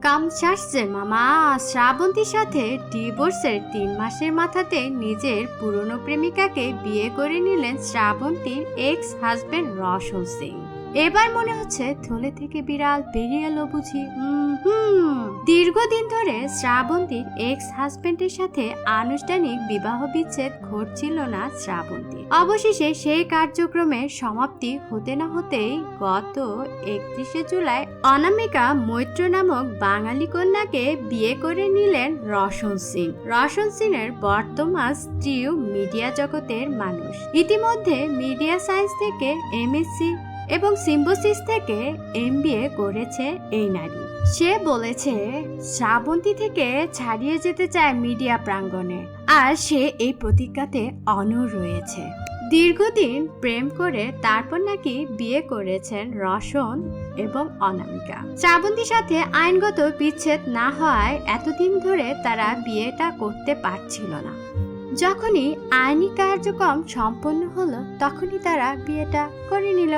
কাম ছাড়ছে মামা। শ্রাবন্তীর সাথে ডিভোর্সের 3 মাসের মাথাতে নিজের পুরনো প্রেমিকাকে বিয়ে করে নিলেন শ্রাবন্তীর এক্স হাজবেন্ড রোশন সিং। এবার মনে হচ্ছে থলে থেকে বিড়াল বেরিয়ে এলো বুঝি। দীর্ঘদিন ধরে শ্রাবন্তীর এক্স হাজবেন্ডের সাথে আনুষ্ঠানিক বিবাহ বিচ্ছেদ ঘটছিল না শ্রাবন্তী। অবশেষে সেই কার্যক্রমের সমাপ্তি হতে না হতেই গত 31শে জুলাই অনামিকা মৈত্র নামক বাঙালি কন্যাকে বিয়ে করে নিলেন রোশন সিং। রোশন সিং এর বর্তমান স্ত্রীও মিডিয়া জগতের মানুষ। ইতিমধ্যে মিডিয়া সায়েন্স থেকে এমএসসি এবং সিম্বোসিস থেকে এমবিএ করেছে এই নারী। সে বলেছে শ্রাবন্তী থেকে ছাড়িয়ে যেতে চায় মিডিয়া প্রাঙ্গণে, আর সে এই প্রতিজ্ঞাতে অনড় রয়েছে। দীর্ঘদিন প্রেম করে তারপর নাকি বিয়ে করেছেন রোশন এবং অনামিকা। শ্রাবন্তীর সাথে আইনগত বিচ্ছেদ না হওয়ায় এতদিন ধরে তারা বিয়েটা করতে পারছিল না। যখনই আইনি কার্যক্রম সম্পন্ন হলো তখনই তারা বিয়েটা করে নিল।